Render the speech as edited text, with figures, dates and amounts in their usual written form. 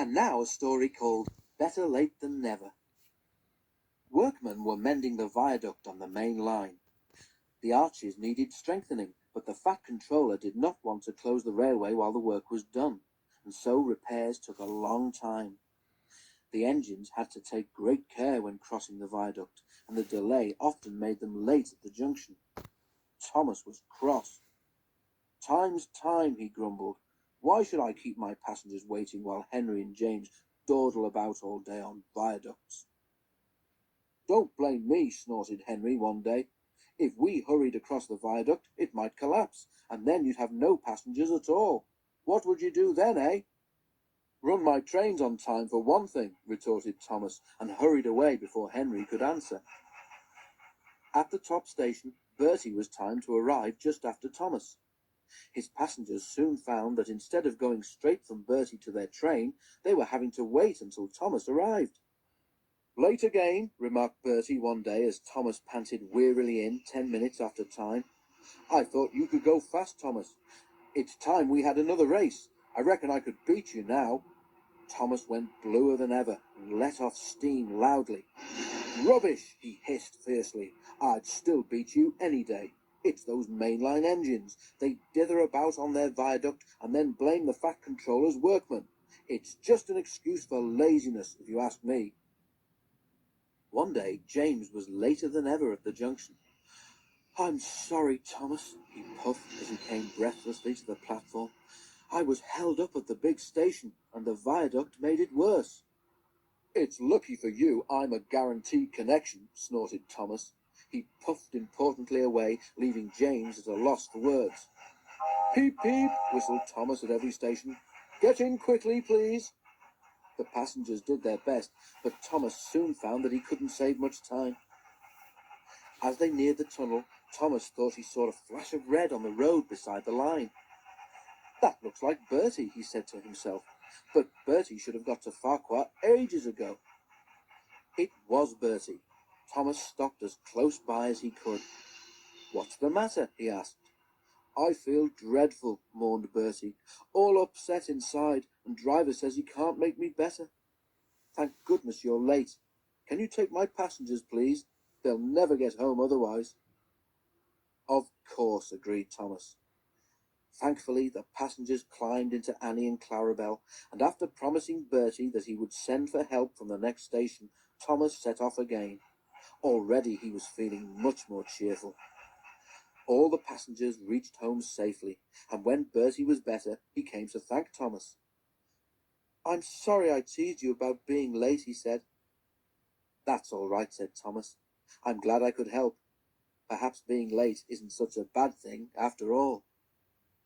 And now a story called Better Late Than Never. Workmen were mending the viaduct on the main line. The arches needed strengthening, but the fat controller did not want to close the railway while the work was done, and so repairs took a long time. The engines had to take great care when crossing the viaduct, and the delay often made them late at the junction. Thomas was cross. "Time's time," he grumbled. "Why should I keep my passengers waiting while Henry and James dawdle about all day on viaducts?" "Don't blame me," snorted Henry one day. "If we hurried across the viaduct, it might collapse, and then you'd have no passengers at all. What would you do then, eh?" "Run my trains on time for one thing," retorted Thomas, and hurried away before Henry could answer. At the top station, Bertie was timed to arrive just after Thomas. His passengers soon found that instead of going straight from Bertie to their train, they were having to wait until Thomas arrived. "Late again," remarked Bertie one day as Thomas panted wearily in 10 minutes after time. "I thought you could go fast, Thomas. It's time we had another race. I reckon I could beat you now." Thomas went bluer than ever and let off steam loudly. "Rubbish," he hissed fiercely. "I'd still beat you any day. It's those mainline engines. They dither about on their viaduct and then blame the fat controller's workmen. It's just an excuse for laziness, if you ask me." One day James was later than ever at the junction. "I'm sorry, Thomas," he puffed as he came breathlessly to the platform. "I was held up at the big station, and the viaduct made it worse." "It's lucky for you I'm a guaranteed connection," snorted Thomas. He puffed importantly away, leaving James at a loss for words. "Peep, peep," whistled Thomas at every station. "Get in quickly, please." The passengers did their best, but Thomas soon found that he couldn't save much time. As they neared the tunnel, Thomas thought he saw a flash of red on the road beside the line. "That looks like Bertie," he said to himself. "But Bertie should have got to Farquhar ages ago." It was Bertie. Thomas stopped as close by as he could. "What's the matter?" he asked. "I feel dreadful," mourned Bertie. "All upset inside, and driver says he can't make me better." "Thank goodness you're late. Can you take my passengers, please? They'll never get home otherwise." "Of course," agreed Thomas. Thankfully, the passengers climbed into Annie and Clarabel, and after promising Bertie that he would send for help from the next station, Thomas set off again. Already he was feeling much more cheerful. All the passengers reached home safely, and when Bertie was better, he came to thank Thomas. "I'm sorry I teased you about being late," he said. "That's all right," said Thomas. "I'm glad I could help. Perhaps being late isn't such a bad thing after all."